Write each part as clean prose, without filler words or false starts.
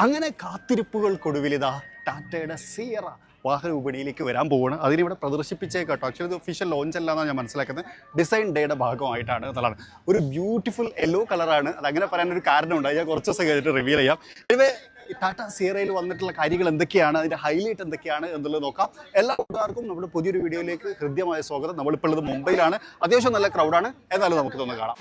അങ്ങനെ കാത്തിരിപ്പുകൾക്കൊടുവിലിതാ ടാറ്റയുടെ സിയറ വാഹന വിപണിയിലേക്ക് വരാൻ പോവുകയാണ്. അതിനിവിടെ പ്രദർശിപ്പിച്ചേക്കാട്ടോ. ആക്ച്വലി ഇത് ഒഫീഷ്യൽ ലോഞ്ച് അല്ല എന്നാണ് ഞാൻ മനസ്സിലാക്കുന്നത്. ഡിസൈൻ ഡേയുടെ ഭാഗമായിട്ടാണ് എന്നുള്ളതാണ്. ഒരു ബ്യൂട്ടിഫുൾ യെല്ലോ കളറാണ്. അതങ്ങനെ പറയാനൊരു കാരണമുണ്ട്. ഞാൻ കുറച്ച് ദിവസം കഴിഞ്ഞിട്ട് റിവീൽ ചെയ്യാം. ഇവ ടാറ്റ സിയറയിൽ വന്നിട്ടുള്ള കാര്യങ്ങൾ എന്തൊക്കെയാണ്, അതിൻ്റെ ഹൈലൈറ്റ് എന്തൊക്കെയാണ് എന്നുള്ളത് നോക്കാം. എല്ലാ കൂട്ടുകാർക്കും നമ്മുടെ പുതിയൊരു വീഡിയോയിലേക്ക് ഹൃദ്യമായ സ്വാഗതം. നമ്മളിപ്പോൾ ഉള്ളത് മുംബൈയിലാണ്. അത്യാവശ്യം നല്ല ക്രൗഡാണ്. എന്നാലും നമുക്കിതൊന്ന് കാണാം.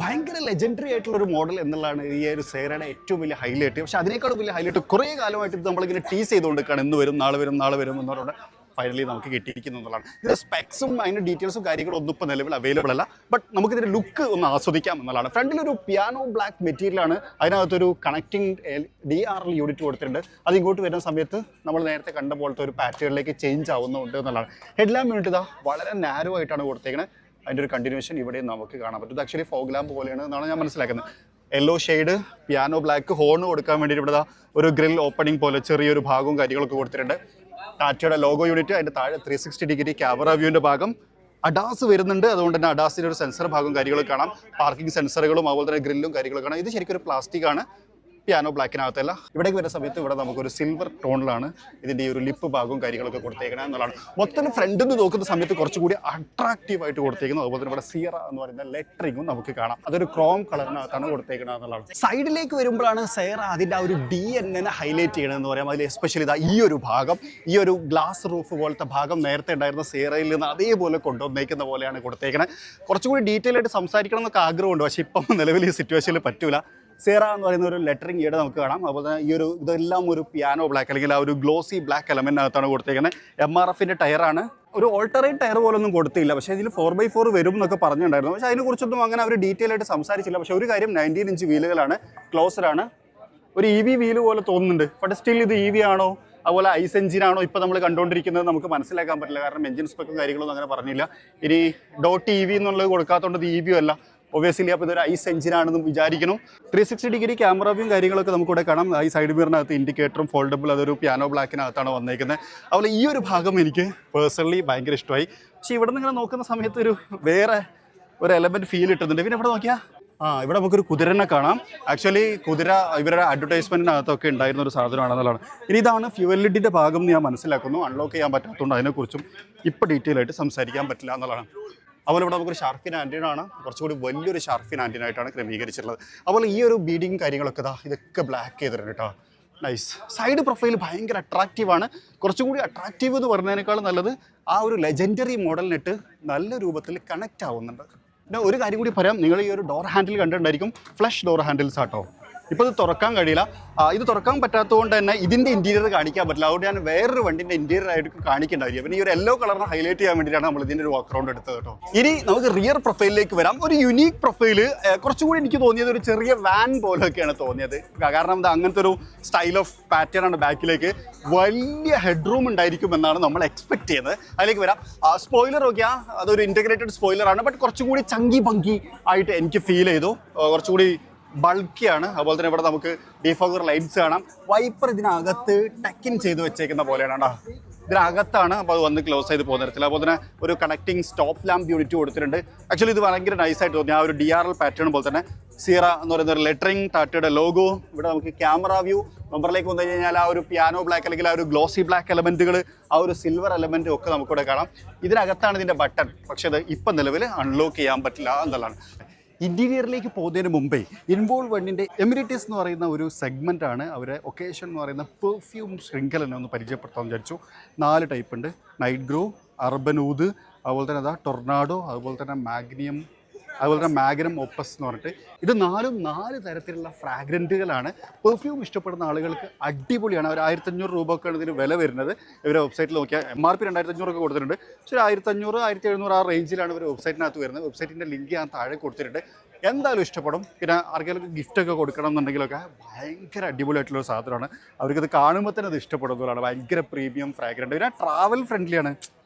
ഭയങ്കര ലെജൻഡറി ആയിട്ടുള്ള ഒരു മോഡൽ എന്നുള്ളതാണ് ഈ ഒരു സിയറയുടെ ഏറ്റവും വലിയ ഹൈലൈറ്റ്. പക്ഷേ അതിനേക്കാളും വലിയ ഹൈലൈറ്റ് കുറേ കാലമായിട്ട് ഇത് നമ്മളിങ്ങനെ ടീസ് ചെയ്തുകൊണ്ടിരിക്കുകയാണ്. ഇന്ന് വരും, നാളെ വരും, നാളെ വരും എന്ന് പറഞ്ഞുകൊണ്ട് ഫൈനലി നമുക്ക് കിട്ടിയിരിക്കുന്നു എന്നുള്ളതാണ്. ഇതിൻ്റെ സ്പെക്സും അതിൻ്റെ ഡീറ്റെയിൽസും കാര്യങ്ങളും ഒന്നും ഇപ്പോൾ നിലവിൽ അവൈലബിൾ അല്ല. ബട്ട് നമുക്കിതിൻ്റെ ലുക്ക് ഒന്ന് ആസ്വദിക്കാം എന്നുള്ളതാണ്. ഫ്രണ്ടിലൊരു പിയാനോ ബ്ലാക്ക് മെറ്റീരിയലാണ്. അതിനകത്തൊരു കണക്റ്റിംഗ് DRL യൂണിറ്റ് കൊടുത്തിട്ടുണ്ട്. അത് ഇങ്ങോട്ട് വരുന്ന സമയത്ത് നമ്മൾ നേരത്തെ കണ്ട പോലത്തെ ഒരു പാറ്റേണിലേക്ക് ചേഞ്ച് ആവുന്നുണ്ട് എന്നുള്ളതാണ്. ഹെഡ് ലാമ്പ് യൂണിറ്റ് ഇതാ വളരെ നാരോ ആയിട്ടാണ് കൊടുത്തേക്കുന്നത്. അതിൻ്റെ ഒരു കണ്ടിന്യൂഷൻ ഇവിടെയും നമുക്ക് കാണാൻ പറ്റും. ഇത് ആക്ച്വലി ഫോഗ് ലാമ്പ് പോലെയാണ് എന്നാണ് ഞാൻ മനസ്സിലാക്കുന്നത്. Yellow shade, piano black, horn കൊടുക്കാൻ വേണ്ടിയിട്ട് ഇവിടെ ഒരു ഗ്രിൽ ഓപ്പണിംഗ് പോലെ ചെറിയൊരു ഭാഗവും കാര്യങ്ങളൊക്കെ കൊടുത്തിട്ടുണ്ട്. ടാറ്റയുടെ ലോഗോ യൂണിറ്റ്, അതിൻ്റെ താഴെ 360 ഡിഗ്രി ക്യാമറ വ്യൂവിൻ്റെ ഭാഗം, അഡാസ് വരുന്നുണ്ട്. അതുകൊണ്ട് തന്നെ അഡാസിൻ്റെ ഒരു സെൻസർ ഭാഗം കാര്യങ്ങളൊക്കെ കാണാം. പാർക്കിംഗ് സെൻസറുകളും അതുപോലെ തന്നെ ഗ്രില്ലും കാര്യങ്ങളൊക്കെ കാണാം. ഇത് ശരിക്കും ഒരു പ്ലാസ്റ്റിക് ആണ്, പിയാനോ ബ്ലാക്കിനകത്തല്ല. ഇവിടേക്ക് വരുന്ന സമയത്ത് ഇവിടെ നമുക്കൊരു സിൽവർ ടോണിലാണ് ഇതിൻ്റെ ഈ ഒരു ലിപ്പ് ഭാഗവും കാര്യങ്ങളൊക്കെ കൊടുത്തേക്കണം എന്നുള്ളതാണ്. മൊത്തം ഫ്രണ്ടിൽ നിന്ന് നോക്കുന്ന സമയത്ത് കുറച്ചുകൂടി അട്രാക്റ്റീവ് ആയിട്ട് കൊടുത്തേക്കുന്നത്. അതുപോലെ തന്നെ ഇവിടെ സിയറ എന്ന് പറയുന്ന ലെറ്ററിങ്ങും നമുക്ക് കാണാം. അതൊരു ക്രോം കളറിനകത്താണ് കൊടുത്തേക്കണം എന്നുള്ളതാണ്. സൈഡിലേക്ക് വരുമ്പോഴാണ് സിയറ അതിൻ്റെ ആ ഒരു DN ഹൈലൈറ്റ് ചെയ്യണമെന്ന് പറയാം. അതിൽ എസ്പെഷ്യലി ഇതാ ഈ ഒരു ഭാഗം, ഈ ഒരു ഗ്ലാസ് റൂഫ് പോലത്തെ ഭാഗം നേരത്തെ ഉണ്ടായിരുന്ന സിയറയിൽ നിന്ന് അതേപോലെ കൊണ്ടുവന്നേക്കുന്ന പോലെയാണ് കൊടുത്തേക്കുന്നത്. കുറച്ചുകൂടി ഡീറ്റെയിൽ ആയിട്ട് സംസാരിക്കണം എന്നൊക്കെ ആഗ്രഹമുണ്ട്. പക്ഷേ ഇപ്പം നിലവിൽ ഈ സിറ്റുവേഷനിൽ പറ്റൂല. സിയറ എന്ന് പറയുന്ന ഒരു ലെറ്ററിങ് ഈടെ നമുക്ക് കാണാം. അതുപോലെ തന്നെ ഈ ഒരു ഇതെല്ലാം ഒരു പിയാനോ ബ്ലാക്ക് അല്ലെങ്കിൽ ആ ഒരു ഗ്ലോസി ബ്ലാക്ക് എലമെൻറ്റിനകത്താണ് കൊടുത്തേക്കുന്നത്. MRFൻ്റെ ടയറാണ്. ഒരു ഓൾട്ടറേറ്റ് ടയർ പോലൊന്നും കൊടുത്തില്ല. പക്ഷേ ഇതിൽ 4x4 വരും എന്നൊക്കെ പറഞ്ഞിട്ടുണ്ടായിരുന്നു. പക്ഷേ അതിനെക്കുറിച്ചൊന്നും അങ്ങനെ അവർ ഡീറ്റെയിൽ ആയിട്ട് സംസാരിച്ചില്ല. പക്ഷേ ഒരു കാര്യം 19 ഇഞ്ച് വീലുകളാണ്, ക്ലോസറാണ്. ഒരു EV വീല് പോലെ തോന്നുന്നുണ്ട്. ബട്ട് സ്റ്റിൽ ഇത് EV ആണോ അതുപോലെ ഐസ് എഞ്ചിനാണോ ഇപ്പോൾ നമ്മൾ കണ്ടുകൊണ്ടിരിക്കുന്നത് നമുക്ക് മനസ്സിലാക്കാൻ പറ്റില്ല. കാരണം എഞ്ചിൻ സ്പെക്കും കാര്യങ്ങളൊന്നും അങ്ങനെ പറഞ്ഞില്ല. ഇനി .EV എന്നുള്ളത് കൊടുക്കാത്തതുകൊണ്ട് ഇത് EV അല്ല ഒബ്വിയസ്ലി. അപ്പോൾ ഇതൊരു ഐസ് എഞ്ചിനാണെന്ന് വിചാരിക്കുന്നു. 360 ഡിഗ്രി ക്യാമറ വ്യൂയും കാര്യങ്ങളൊക്കെ നമുക്കിവിടെ കാണാം. ഈ സൈഡ് മിററിനകത്ത് ഇൻഡിക്കേറ്ററും ഫോൾഡബിൾ, അതൊരു പിയാനോ ബ്ലാക്കിനകത്താണ് വന്നേക്കുന്നത്. അതുപോലെ ഈ ഒരു ഭാഗം എനിക്ക് പേഴ്സണലി ഭയങ്കര ഇഷ്ടമായി. പക്ഷേ ഇവിടെ നിന്ന് ഇങ്ങനെ നോക്കുന്ന സമയത്ത് ഒരു വേറെ ഒരു എലമെൻറ്റ് ഫീൽ കിട്ടുന്നുണ്ട്. പിന്നെ ഇവിടെ നോക്കിയാൽ ഇവിടെ നമുക്കൊരു കുതിരനെ കാണാം. ആക്ച്വലി കുതിര ഇവരുടെ അഡ്വർടൈസ്മെൻറ്റിനകത്തൊക്കെ ഉണ്ടായിരുന്ന ഒരു സാധനമാണെന്നുള്ളതാണ്. ഇനി ഇതാണ് ഫ്യൂവൽ ലിഡിൻ്റെ ഭാഗം എന്ന് ഞാൻ മനസ്സിലാക്കുന്നു. അൺലോക്ക് ചെയ്യാൻ പറ്റാത്തതുകൊണ്ട് അതിനെക്കുറിച്ചും ഇപ്പോൾ ഡീറ്റെയിൽ ആയിട്ട് സംസാരിക്കാൻ പറ്റില്ല എന്നുള്ളതാണ്. അതുപോലെ ഇവിടെ നമുക്കൊരു ഷാർഫിൻ ആൻറ്റിനാണ്, കുറച്ചുകൂടി വലിയൊരു ഷാർഫിൻ ആൻറ്റിനായിട്ടാണ് ക്രമീകരിച്ചിട്ടുള്ളത്. അതുപോലെ ഈ ഒരു ബീഡിങ് കാര്യങ്ങളൊക്കെ ഇതൊക്കെ ബ്ലാക്ക് ചെയ്തിട്ടുണ്ട് കേട്ടോ. നൈസ്. സൈഡ് പ്രൊഫൈൽ ഭയങ്കര അട്രാക്റ്റീവാണ്. കുറച്ചും കൂടി അട്രാക്റ്റീവ് എന്ന് പറഞ്ഞതിനേക്കാളും നല്ലത് ആ ഒരു ലെജൻഡറി മോഡലിനിട്ട് നല്ല രൂപത്തിൽ കണക്റ്റ് ആവുന്നുണ്ട്. പിന്നെ ഒരു കാര്യം കൂടി പറയാം, നിങ്ങൾ ഈ ഒരു ഡോർ ഹാൻഡിൽ കണ്ടിട്ടുണ്ടായിരിക്കും. Flush door handles auto. ഇപ്പോൾ ഇത് തുറക്കാൻ കഴിയില്ല. ഇത് തുറക്കാൻ പറ്റാത്തതുകൊണ്ട് തന്നെ ഇതിൻ്റെ ഇൻറ്റീരിയർ കാണിക്കാൻ പറ്റില്ല. അതുകൊണ്ട് ഞാൻ വേറൊരു വണ്ടിൻ്റെ ഇൻറ്റീരിയർ ആയിട്ട് കാണിക്കേണ്ടായിരിക്കും. പിന്നെ ഈ ഒരു യെല്ലോ കളറിനെ ഹൈലൈറ്റ് ചെയ്യാൻ വേണ്ടിയിട്ടാണ് നമ്മൾ ഇതിൻ്റെ ഒരു വാക്ക് റൗണ്ട് എടുത്തത് കേട്ടോ. ഇനി നമുക്ക് റിയർ പ്രൊഫൈലിലേക്ക് വരാം. ഒരു യുണീക്ക് പ്രൊഫൈല്. കുറച്ചുകൂടി എനിക്ക് തോന്നിയത് ഒരു ചെറിയ വാൻ പോലെയൊക്കെയാണ് തോന്നിയത്. കാരണം ഇത് അങ്ങനത്തെ ഒരു സ്റ്റൈൽ ഓഫ് പാറ്റേൺ ആണ്. ബാക്കിലേക്ക് വലിയ ഹെഡ് റൂം ഉണ്ടായിരിക്കും എന്നാണ് നമ്മൾ എക്സ്പെക്ട് ചെയ്യുന്നത്. അതിലേക്ക് വരാം. സ്പോയിലർ നോക്കിയാൽ അതൊരു ഇൻറ്റഗ്രേറ്റഡ് സ്പോയിലറാണ്. ബട്ട് കുറച്ചുകൂടി ചങ്കി ഭംഗി ആയിട്ട് എനിക്ക് ഫീൽ ചെയ്തു. കുറച്ചുകൂടി ബൾക്കിയാണ്. അതുപോലെ തന്നെ ഇവിടെ നമുക്ക് ഡിഫോഗർ ലൈറ്റ്സ് കാണാം. വൈപ്പർ ഇതിനകത്ത് ടക്കിൻ ചെയ്ത് വെച്ചേക്കുന്ന പോലെയാണ് കേട്ടോ. ഇതിനകത്താണ്. അപ്പോൾ അത് വന്ന് ക്ലോസ് ചെയ്ത് പോകുന്ന തരത്തിൽ. അതുപോലെ തന്നെ ഒരു കണക്റ്റിംഗ് സ്റ്റോപ്പ് ലാമ്പ് യൂണിറ്റ് കൊടുത്തിട്ടുണ്ട്. ആക്ച്വലി ഇത് ഭയങ്കര നൈസായിട്ട് തോന്നി. ആ ഒരു DRL പാറ്റേൺ പോലെ തന്നെ സിയറ എന്ന് പറയുന്ന ഒരു ലെറ്ററിങ്, ടാറ്റയുടെ ലോഗോ. ഇവിടെ നമുക്ക് ക്യാമറ വ്യൂ, നമ്പറിലേക്ക് വന്നു കഴിഞ്ഞാൽ ആ ഒരു പിയാനോ ബ്ലാക്ക് അല്ലെങ്കിൽ ആ ഒരു ഗ്ലോസി ബ്ലാക്ക് എലമെൻറ്റുകൾ, ആ ഒരു സിൽവർ എലമെൻറ്റും ഒക്കെ നമുക്കിവിടെ കാണാം. ഇതിനകത്താണ് ഇതിൻ്റെ ബട്ടൺ. പക്ഷേ അത് ഇപ്പം നിലവിൽ അൺലോക്ക് ചെയ്യാൻ പറ്റില്ല എന്നുള്ളതാണ്. ഇൻറ്റീരിയറിലേക്ക് പോകുന്നതിന് മുമ്പേ ഇൻവോൾവ് വണ്ണിൻ്റെ എമിറേറ്റീസ് എന്ന് പറയുന്ന ഒരു സെഗ്മെൻറ്റാണ്. അവരെ ഒക്കേഷൻ എന്ന് പറയുന്ന പെർഫ്യൂം ശൃംഖലനെ ഒന്ന് പരിചയപ്പെടുത്താമെന്ന് വിചാരിച്ചു. 4 ടൈപ്പ് ഉണ്ട്. നൈറ്റ് ഗ്രോ, അർബൻ ഊദ്, അതുപോലെ തന്നെ ടൊർണാഡോ, അതുപോലെ തന്നെ മാഗ്നിയം, അതുപോലെ തന്നെ മാഗ്നം ഓപ്പസ് എന്ന് പറഞ്ഞിട്ട് ഇത് 4 തരത്തിലുള്ള ഫ്രാഗ്രൻറ്റുകളാണ്. പെർഫ്യൂം ഇഷ്ടപ്പെടുന്ന ആളുകൾക്ക് അടിപൊളിയാണ്. ഒരു 1500 രൂപയൊക്കെയാണ് ഇതിന് വില വരുന്നത്. ഇവരുടെ വെബ്സൈറ്റിൽ നോക്കിയാൽ MRP 2500 ഒക്കെ കൊടുത്തിട്ടുണ്ട്. പക്ഷേ 1500, 1700 ആ റേഞ്ചിലാണ് ഇവർ വെബ്സൈറ്റിനകത്ത് വരുന്നത്. വെബ്സൈറ്റിൻ്റെ ലിങ്ക് ഞാൻ താഴെ കൊടുത്തിട്ടുണ്ട്. എന്തായാലും ഇഷ്ടപ്പെടും. പിന്നെ ആർക്കെങ്കിലും ഗിഫ്റ്റൊക്കെ കൊടുക്കണം എന്നുണ്ടെങ്കിലൊക്കെ ഭയങ്കര അടിപൊളിയായിട്ടുള്ള ഒരു സാധനമാണ്. അവർക്കത് കാണുമ്പോൾ തന്നെ അത് ഇഷ്ടപ്പെടുന്നതാണ്. ഭയങ്കര പ്രീമിയം ഫ്രാഗ്രൻറ്റ്. പിന്നെ ട്രാവൽ ഫ്രണ്ട്ലിയാണ്.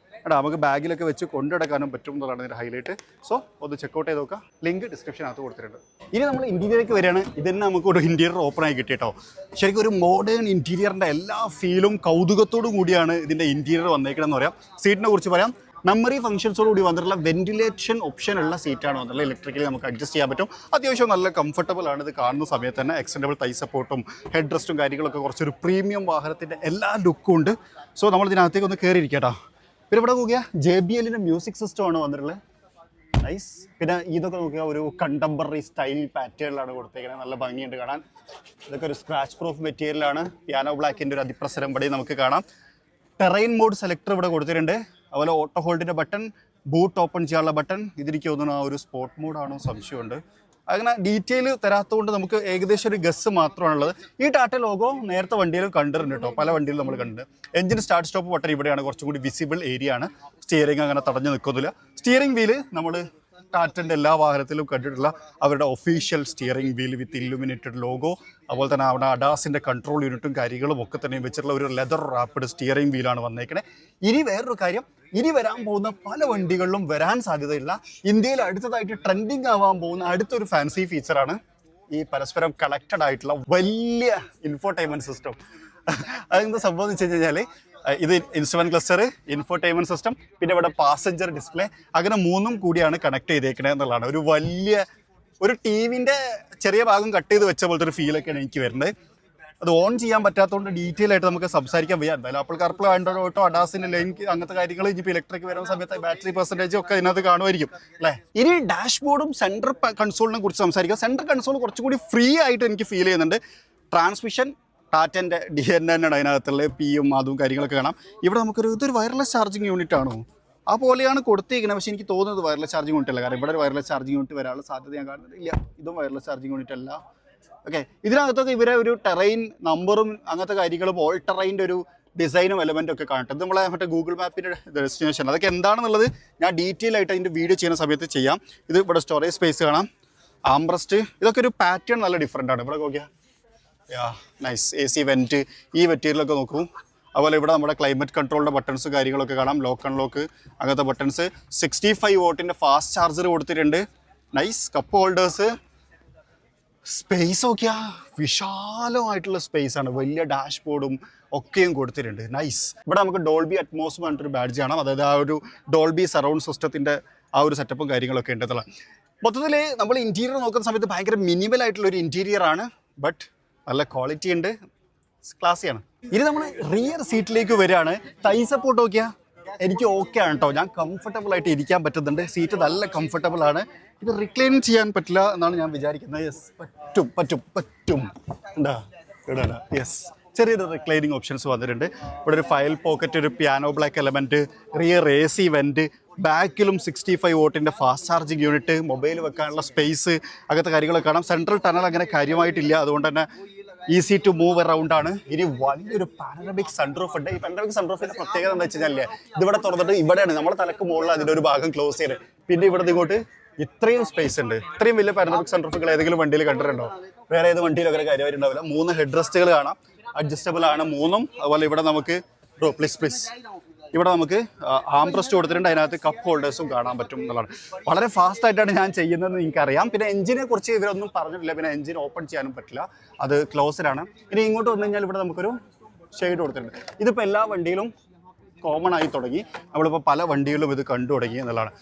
നമുക്ക് ബാഗിലൊക്കെ വെച്ച് കൊണ്ടുനടക്കാനും പറ്റും എന്നുള്ളതാണ് ഇതിൻ്റെ ഹൈലൈറ്റ്. സോ ഒന്ന് ചെക്കൗട്ട് ചെയ്ത് നോക്കുക. ലിങ്ക് ഡിസ്ക്രിപ്ഷനകത്ത് കൊടുത്തിട്ടുണ്ട്. ഇനി നമ്മൾ ഇൻറ്റീരിയറിലേക്ക് വരികയാണ്. ഇതന്നെ നമുക്കൊരു ഇൻറ്റീരിയർ ഓപ്പണായി കിട്ടിയിട്ടോ. ശരിക്കും ഒരു മോഡേൺ ഇൻറ്റീരിയറിൻ്റെ എല്ലാ ഫീലും കൗതുകത്തോടു കൂടിയാണ് ഇതിൻ്റെ ഇൻറ്റീരിയർ വന്നേക്കണമെന്ന് പറയാം. സീറ്റിനെ കുറിച്ച് പറയാം. മെമ്മറി ഫംഗ്ഷൻസോടുകൂടി വന്നിട്ടുള്ള വെന്റിലേഷൻ ഓപ്ഷൻ ഉള്ള സീറ്റാണ് വന്നിട്ടുള്ളത്. ഇലക്ട്രിക്കലി നമുക്ക് അഡ്ജസ്റ്റ് ചെയ്യാൻ പറ്റും. അത്യാവശ്യം നല്ല കംഫർട്ടബിൾ ആണ്. ഇത് കാണുന്ന സമയത്ത് തന്നെ എക്സ്റ്റൻഡബിൾ തൈ സപ്പോർട്ടും ഹെഡ് റെസ്റ്റും കാര്യങ്ങളൊക്കെ കുറച്ചൊരു പ്രീമിയം വാഹനത്തിൻ്റെ എല്ലാ ലുക്കും ഉണ്ട്. സോ നമ്മൾ ഇതിനകത്തേക്ക് ഒന്ന് കയറിയിരിക്കട്ടോ. പിന്നെ ഇവിടെ നോക്കിയാൽ JBLന്റെ മ്യൂസിക് സിസ്റ്റം ആണ് വന്നിട്ടുള്ളത്. നൈസ്. പിന്നെ ഇതൊക്കെ നോക്കിയാൽ ഒരു കണ്ടംപററി സ്റ്റൈൽ പാറ്റേണിലാണ് കൊടുത്തേക്കുന്നത്. നല്ല ഭംഗിയുണ്ട് കാണാൻ. ഇതൊക്കെ ഒരു സ്ക്രാച്ച് പ്രൂഫ് മെറ്റീരിയലാണ്. പിയാനോ ബ്ലാക്കിൻ്റെ ഒരു അതിപ്രസരം ഇവിടെ നമുക്ക് കാണാം. ടെറൈൻ മോഡ് സെലക്ടർ ഇവിടെ കൊടുത്തിട്ടുണ്ട്. അതുപോലെ ഓട്ടോ ഹോൾഡിൻ്റെ ബട്ടൺ, ബൂട്ട് ഓപ്പൺ ചെയ്യാനുള്ള ബട്ടൺ. ഇതിലേക്ക് തോന്നുന്നു ആ ഒരു സ്പോർട്ട് മോഡാണോ സംശയമുണ്ട്. അങ്ങനെ ഡീറ്റെയിൽ തരാത്തതുകൊണ്ട് നമുക്ക് ഏകദേശം ഒരു ഗസ് മാത്രമാണുള്ളത്. ഈ ടാറ്റ ലോഗോ നേരത്തെ വണ്ടിയിലും കണ്ടിട്ടുണ്ട് കേട്ടോ, പല വണ്ടിയിലും നമ്മൾ കണ്ടിട്ടുണ്ട്. എഞ്ചിൻ സ്റ്റാർട്ട് സ്റ്റോപ്പ് ബട്ടൺ ഇവിടെയാണ്, കുറച്ചും കൂടി വിസിബിൾ ഏരിയ ആണ്. സ്റ്റിയറിംഗ് അങ്ങനെ തടഞ്ഞു നിൽക്കുന്നില്ല. സ്റ്റിയറിംഗ് വീല് നമ്മൾ ടാറ്റൻ്റെ എല്ലാ വാഹനത്തിലും കണ്ടിട്ടുള്ള അവരുടെ ഒഫീഷ്യൽ സ്റ്റിയറിംഗ് വീൽ വിത്ത് ഇല്ലുമിനേറ്റഡ് ലോഗോ. അതുപോലെ തന്നെ അവിടെ അഡാസിൻ്റെ കൺട്രോൾ യൂണിറ്റും കാര്യങ്ങളും ഒക്കെ തന്നെ വെച്ചിട്ടുള്ള ഒരു ലെതർ റാപ്പിഡ് സ്റ്റിയറിംഗ് വീലാണ് വന്നേക്കണേ. ഇനി വേറൊരു കാര്യം, ഇനി വരാൻ പോകുന്ന പല വണ്ടികളിലും വരാൻ സാധ്യതയില്ല, ഇന്ത്യയിൽ അടുത്തതായിട്ട് ട്രെൻഡിങ് ആവാൻ പോകുന്ന അടുത്തൊരു ഫാൻസി ഫീച്ചറാണ് ഈ പരസ്പരം കണക്റ്റഡ് ആയിട്ടുള്ള വലിയ ഇൻഫോർടൈൻമെൻറ്റ് സിസ്റ്റം. അതെന്താ സംഭവം എന്ന് വെച്ച് കഴിഞ്ഞാൽ ഇത് ഇൻസ്ട്രുമെന്റ് ക്ലസ്റ്റർ, ഇൻഫോർടൈൻമെന്റ് സിസ്റ്റം, പിന്നെ ഇവിടെ പാസഞ്ചർ ഡിസ്പ്ലേ, അങ്ങനെ മൂന്നും കൂടിയാണ് കണക്ട് ചെയ്തേക്കണേ എന്നുള്ളതാണ്. ഒരു വലിയ ഒരു ടിവിന്റെ ചെറിയ ഭാഗം കട്ട് ചെയ്ത് വെച്ച പോലത്തെ ഒരു ഫീലൊക്കെയാണ് എനിക്ക് വരുന്നത്. അത് ഓൺ ചെയ്യാൻ പറ്റാത്തതുകൊണ്ട് ഡീറ്റെയിൽ ആയിട്ട് നമുക്ക് സംസാരിക്കാൻ വയ്യ. എന്തായാലും ആപ്പിൾ കാർപ്ലേ, ആൻഡ്രോയിഡ് ഓട്ടോ, അഡാസിന്റെ ലിങ്ക്, അങ്ങനത്തെ കാര്യങ്ങൾ ഇനിയിപ്പോൾ ഇലക്ട്രിക് വരുന്ന സമയത്ത് ബാറ്ററി പെർസെൻറ്റേജ് ഒക്കെ ഇതിനകത്ത് കാണുമായിരിക്കും അല്ലേ. ഇനി ഡാഷ്ബോർഡും സെൻട്രൽ കൺസോളിനെ കുറിച്ച് സംസാരിക്കാം. സെൻട്രൽ കൺസോൾ കുറച്ചുകൂടി ഫ്രീ ആയിട്ട് എനിക്ക് ഫീൽ ചെയ്യുന്നുണ്ട്. ട്രാൻസ്മിഷൻ ടാറ്റൻ്റെ DN തന്നെയാണ് അതിനകത്തുള്ള പിയും അതും കാര്യങ്ങളൊക്കെ കാണാം. ഇവിടെ ഇതൊരു വയർലെസ് ചാർജിങ് യൂണിറ്റ് ആണോ ആ പോലെയാണ് കൊടുത്തിരിക്കുന്നത്. പക്ഷേ എനിക്ക് തോന്നുന്നത് വയർലെസ് ചാർജിങ് യൂണിറ്റ് അല്ല. കാരണം ഇവിടെ ഒരു വയർലെസ് ചാർജിങ് യൂണിറ്റ് വരാനുള്ള സാധ്യത ഞാൻ കാണുന്നത് ഇല്ല. ഇതും വയർലെസ് ചാർജിങ് യൂണിറ്റ് അല്ല. ഓക്കെ, ഇതിനകത്തൊക്കെ ഇവരെ ഒരു ടെറൈൻ നമ്പറും അങ്ങനത്തെ കാര്യങ്ങളും ഓൾ ടെറൈൻ്റെ ഒരു ഡിസൈനും എലമെൻറ്റും ഒക്കെ കാണട്ടെ. ഇത് നമ്മളെ മറ്റേ ഗൂഗിൾ മാപ്പിൻ്റെ ഡെസ്റ്റിനേഷൻ, അതൊക്കെ എന്താണെന്നുള്ളത് ഞാൻ ഡീറ്റെയിൽ ആയിട്ട് അതിൻ്റെ വീഡിയോ ചെയ്യുന്ന സമയത്ത് ചെയ്യാം. ഇത് ഇവിടെ സ്റ്റോറേജ് സ്പേസ് കാണാം, ആംബ്രസ്റ്റ്, ഇതൊക്കെ ഒരു പാറ്റേൺ നല്ല ഡിഫറെൻ്റ് ആണ്. ഇവിടെ നോക്കിയാൽ നൈസ് AC വെൻറ്റ്, ഈ മെറ്റീരിയലൊക്കെ നോക്കൂ. അതുപോലെ ഇവിടെ നമ്മുടെ ക്ലൈമറ്റ് കൺട്രോളിൻ്റെ ബട്ടൺസ് കാര്യങ്ങളൊക്കെ കാണാം, ലോക്ക് അൺലോക്ക് അങ്ങനത്തെ ബട്ടൺസ്. 65 വാട്ടിൻ്റെ ഫാസ്റ്റ് ചാർജർ കൊടുത്തിട്ടുണ്ട്. നൈസ്. കപ്പ് ഹോൾഡേഴ്സ്, സ്പേസ് നോക്കിയാൽ വിശാലമായിട്ടുള്ള സ്പേസ് ആണ്. വലിയ ഡാഷ്ബോർഡും ഒക്കെയും കൊടുത്തിട്ടുണ്ട്. നൈസ്. ഇവിടെ നമുക്ക് ഡോൾബി അറ്റ്മോസ് പറഞ്ഞിട്ടൊരു ബാഡ്ജ് കാണാം. അതായത് ആ ഒരു ഡോൾബി സറൗണ്ട് സിസ്റ്റത്തിൻ്റെ ആ ഒരു സെറ്റപ്പും കാര്യങ്ങളൊക്കെ ഉണ്ട് എന്നുള്ള. മൊത്തത്തിൽ നമ്മൾ ഇൻറ്റീരിയർ നോക്കുന്ന സമയത്ത് ഭയങ്കര മിനിമൽ ആയിട്ടുള്ളൊരു ഇൻറ്റീരിയർ ആണ്, ബട്ട് നല്ല ക്വാളിറ്റി ഉണ്ട്, ക്ലാസ്സിയാണ്. ഇനി നമ്മൾ റിയർ സീറ്റിലേക്ക് വരികയാണ്. തൈ സപ്പോർട്ട് നോക്കിയാൽ എനിക്ക് ഓക്കെ ആണ് കേട്ടോ. ഞാൻ കംഫർട്ടബിൾ ആയിട്ട് ഇരിക്കാൻ പറ്റുന്നുണ്ട്. സീറ്റ് നല്ല കംഫർട്ടബിൾ ആണ്. ഇത് റിക്ലൈൻ ചെയ്യാൻ പറ്റില്ല എന്നാണ് ഞാൻ വിചാരിക്കുന്നത്. യെസ്, പറ്റും എന്താ ഇവിടെ യെസ്, ചെറിയൊരു റിക്ലൈനിങ് ഓപ്ഷൻസ് വന്നിട്ടുണ്ട്. ഇവിടെ ഒരു ഫയൽ പോക്കറ്റ്, ഒരു piano black element, rear AC vent, ബാക്കിലും 65 വാട്ടിൻ്റെ ഫാസ്റ്റ് ചാർജിങ് യൂണിറ്റ്, മൊബൈൽ വെക്കാനുള്ള സ്പേസ്, അങ്ങനത്തെ കാര്യങ്ങളൊക്കെ കാണാം. സെൻട്രൽ ടണൽ അങ്ങനെ കാര്യമായിട്ടില്ല, അതുകൊണ്ട് തന്നെ ഈസി ടു മൂവ് അറൗണ്ട് ആണ്. ഇനി വലിയൊരു പാനറമിക് സൺറൂഫ് ഉണ്ട്. ഈ പാനറമിക് സൺറൂഫിൻ്റെ പ്രത്യേകത എന്താ വെച്ച് കഴിഞ്ഞാൽ ഇതിവിടെ തുറന്നിട്ട് ഇവിടെയാണ് നമ്മുടെ തലക്ക് മുകളിൽ അതിൻ്റെ ഒരു ഭാഗം ക്ലോസ് ചെയ്ത്, പിന്നെ ഇവിടെ ഇങ്ങോട്ട് ഇത്രയും സ്പേസ് ഉണ്ട്. ഇത്രയും വലിയ പാനറമിക് സൺറൂഫുകൾ ഏതെങ്കിലും വണ്ടിയിൽ കണ്ടിട്ടുണ്ടോ? വേറെ ഏത് വണ്ടിയിലും അങ്ങനെ കാര്യമായിട്ടുണ്ടാവില്ല. 3 ഹെഡ് റെസ്റ്റുകൾ കാണാം, അഡ്ജസ്റ്റബിൾ ആണ് 3ഉം. അതുപോലെ ഇവിടെ നമുക്ക് പ്ലീസ് ഇവിടെ നമുക്ക് ആംബ്രസ്റ്റ് കൊടുത്തിട്ടുണ്ട്. അതിനകത്ത് കപ്പ് ഹോൾഡേഴ്സും കാണാൻ പറ്റും എന്നുള്ളതാണ്. വളരെ ഫാസ്റ്റ് ആയിട്ടാണ് ഞാൻ ചെയ്യുന്നതെന്ന് എനിക്കറിയാം. പിന്നെ എഞ്ചിനെ കുറിച്ച് ഇവരൊന്നും പറഞ്ഞിട്ടില്ല. പിന്നെ എഞ്ചിൻ ഓപ്പൺ ചെയ്യാനും പറ്റില്ല, അത് ക്ലോസ്ഡാണ്. ഇനി ഇങ്ങോട്ട് വന്നു കഴിഞ്ഞാൽ ഇവിടെ നമുക്കൊരു ഷെയ്ഡ് കൊടുത്തിട്ടുണ്ട്. ഇതിപ്പോൾ എല്ലാ വണ്ടിയിലും കോമൺ ആയി തുടങ്ങി. നമ്മളിപ്പോൾ പല വണ്ടികളിലും ഇത് കണ്ടു തുടങ്ങി എന്നുള്ളതാണ്.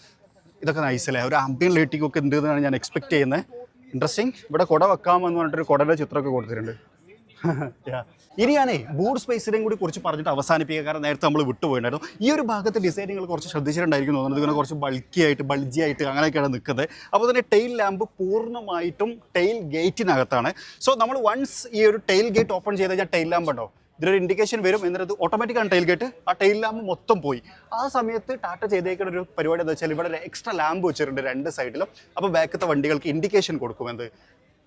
ഇതൊക്കെ നൈസല്ലേ, ഒരു ആംബിയൻ ലൈറ്റിംഗ് ഒക്കെ ഉണ്ട് എന്നാണ് ഞാൻ എക്സ്പെക്ട് ചെയ്യുന്നത്. ഇൻട്രസ്റ്റിംഗ്. ഇവിടെ കുട വെക്കാമെന്ന് പറഞ്ഞിട്ടൊരു കുടയുടെ ചിത്രമൊക്കെ കൊടുത്തിട്ടുണ്ട്. ഇനി ഞാനേ ബൂട്ട് സ്പേസിനെയും കൂടി കുറിച്ച് പറഞ്ഞിട്ട് അവസാനിപ്പിക്കുക. കാരണം നേരത്തെ നമ്മൾ വിട്ടുപോയിട്ടുണ്ടായിരുന്നു. ഈ ഒരു ഭാഗത്തെ ഡിസൈനുകൾ കുറച്ച് ശ്രദ്ധിച്ചിട്ടുണ്ടായിരിക്കും തോന്നുന്നത്. ഇങ്ങനെ കുറച്ച് ബൾജി ആയിട്ട് അങ്ങനെയൊക്കെയാണ് നിൽക്കുന്നത്. അപ്പോൾ തന്നെ ടെയിൽ ലാമ്പ് പൂർണ്ണമായിട്ടും ടെയിൽ ഗേറ്റിനകത്താണ്. സോ നമ്മൾ വൺസ് ഈ ഒരു ടെയിൽ ഗേറ്റ് ഓപ്പൺ ചെയ്ത് കഴിഞ്ഞാൽ ടെയിൽ ലാമ്പ് ഉണ്ടോ, ഇതിലൊരു ഇൻഡിക്കേഷൻ വരും. എന്നിട്ട് ഓട്ടോമാറ്റിക്കാണ് ടെയിൽ ഗേറ്റ്. ആ ടെയിൽ ലാമ്പ് മൊത്തം പോയി. ആ സമയത്ത് ടാറ്റ ചെയ്തേക്കുന്ന ഒരു പരിപാടി എന്താ വെച്ചാൽ ഇവിടെ ഒരു എക്സ്ട്രാ ലാമ്പ് വെച്ചിട്ടുണ്ട് 2 സൈഡിലും. അപ്പോൾ ബാക്കത്തെ വണ്ടികൾക്ക് ഇൻഡിക്കേഷൻ കൊടുക്കും എന്ത്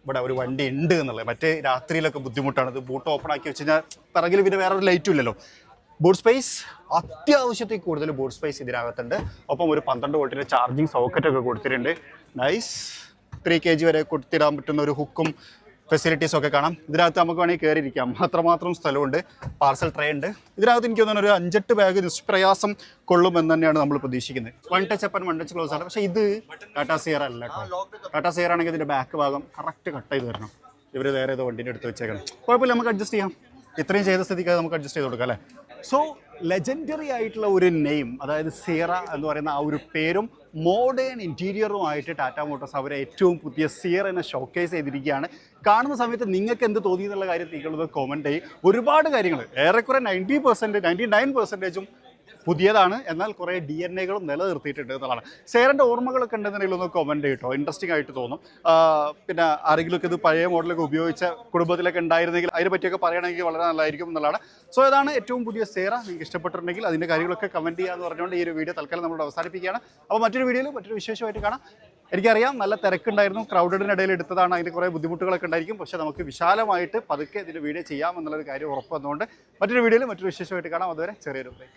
ഇവിടെ ഒരു വണ്ടി ഉണ്ട് എന്നുള്ളത്. മറ്റേ രാത്രിയിലൊക്കെ ബുദ്ധിമുട്ടാണ്. ഇത് ബൂട്ട് ഓപ്പൺ ആക്കി വെച്ച് കഴിഞ്ഞാൽ പിറകിൽ പിന്നെ വേറെ ഒരു ലൈറ്റും ഇല്ലല്ലോ. ബൂട്ട് സ്പേസ് അത്യാവശ്യത്തിൽ കൂടുതൽ ബൂട്ട് സ്പേസ് ഇതിനകത്തുണ്ട്. ഒപ്പം ഒരു 12 വോൾട്ടിൻ്റെ ചാർജിങ് സോക്കറ്റൊക്കെ കൊടുത്തിട്ടുണ്ട്. നൈസ്. 3 kg വരെ കൊടുത്തിടാൻ പറ്റുന്ന ഒരു ഹുക്കും ഫെസിലിറ്റീസൊക്കെ കാണാം. ഇതിനകത്ത് നമുക്ക് വേണമെങ്കിൽ കയറിയിരിക്കാം, അത്രമാത്രം സ്ഥലമുണ്ട്. പാർസൽ ട്രേ ഉണ്ട്. ഇതിനകത്ത് എനിക്ക് തോന്നുന്നു ഒരു 5-8 ബാഗ് നിഷ്പ്രയാസം കൊള്ളുമെന്ന് തന്നെയാണ് നമ്മൾ പ്രതീക്ഷിക്കുന്നത്. 1 ടച്ച് അപ്പ് 1 ടച്ച് ക്ലോസ് ആണ്. പക്ഷേ ഇത് ടാറ്റാ സിയറ അല്ല കേട്ടോ. ടാറ്റാ സിയറ ആണെങ്കിൽ ഇതിൻ്റെ ബാക്ക് ഭാഗം കറക്റ്റ് കട്ട് ചെയ്ത് തരണം. ഇവർ വേറെ ഏതോ വണ്ടിൻ്റെ എടുത്ത് വെച്ചേക്കണം. കുഴപ്പമില്ല, നമുക്ക് അഡ്ജസ്റ്റ് ചെയ്യാം. ഇത്രയും ചെയ്ത സ്ഥിതിക്ക് നമുക്ക് അഡ്ജസ്റ്റ് ചെയ്ത് കൊടുക്കാം അല്ലേ. സോ ലെജൻഡറി ആയിട്ടുള്ള ഒരു നെയിം, അതായത് സിയറ എന്ന് പറയുന്ന ആ ഒരു പേരും മോഡേൺ ഇൻറ്റീരിയറുമായിട്ട് ടാറ്റ മോട്ടോഴ്സ് അവരെ ഏറ്റവും പുതിയ സിയറിനെ ഷോക്കേസ് ചെയ്തിരിക്കുകയാണ്. കാണുന്ന സമയത്ത് നിങ്ങൾക്ക് എന്ത് തോന്നി എന്നുള്ള കാര്യം നിങ്ങളത് കോമൻറ്റ് ചെയ്യും. ഒരുപാട് കാര്യങ്ങൾ, ഏറെക്കുറെ 99% പുതിയതാണ്, എന്നാൽ കുറേ DNA-കളും നിലനിർത്തിയിട്ടുണ്ട് എന്നുള്ളതാണ്. സേറിൻ്റെ ഓർമ്മകളൊക്കെ ഉണ്ടെന്നുണ്ടെങ്കിൽ ഒന്ന് കമൻറ്റ് ചെയ്യട്ടോ, ഇൻട്രസ്റ്റിംഗ് ആയിട്ട് തോന്നും. പിന്നെ ആരെങ്കിലുമൊക്കെ ഇത് പഴയ മോഡലൊക്കെ ഉപയോഗിച്ച കുടുംബത്തിലൊക്കെ ഉണ്ടായിരുന്നെങ്കിൽ അതിനെ പറ്റിയൊക്കെ പറയുകയാണെങ്കിൽ വളരെ നല്ലതായിരിക്കും എന്നുള്ളതാണ്. സോ ഇതാണ് ഏറ്റവും പുതിയ സേറ. നിങ്ങൾക്ക് ഇഷ്ടപ്പെട്ടിട്ടുണ്ടെങ്കിൽ അതിൻ്റെ കാര്യങ്ങളൊക്കെ കമൻറ്റ് ചെയ്യാമെന്ന് പറഞ്ഞുകൊണ്ട് ഈ ഒരു വീഡിയോ തൽക്കാലം നമ്മളോട് അവസാനിപ്പിക്കുകയാണ്. അപ്പോൾ മറ്റൊരു വീഡിയോയിൽ മറ്റൊരു വിശേഷമായിട്ട് കാണാം. എനിക്കറിയാം നല്ല തിരക്കുണ്ടായിരുന്നു, ക്രൗഡിനിടയിൽ എടുത്തതാണ്, അതിന് കുറേ ബുദ്ധിമുട്ടുകളൊക്കെ ഉണ്ടായിരിക്കും. പക്ഷേ നമുക്ക് വിശാലമായിട്ട് പതുക്കെ ഇതിൻ്റെ വീഡിയോ ചെയ്യാമെന്നുള്ളൊരു കാര്യം ഉറപ്പ് വന്നുകൊണ്ട് മറ്റൊരു വീഡിയോയിൽ മറ്റൊരു വിശേഷമായിട്ട് കാണാം. അതുവരെ ചെറിയൊരു ബ്രേക്ക്.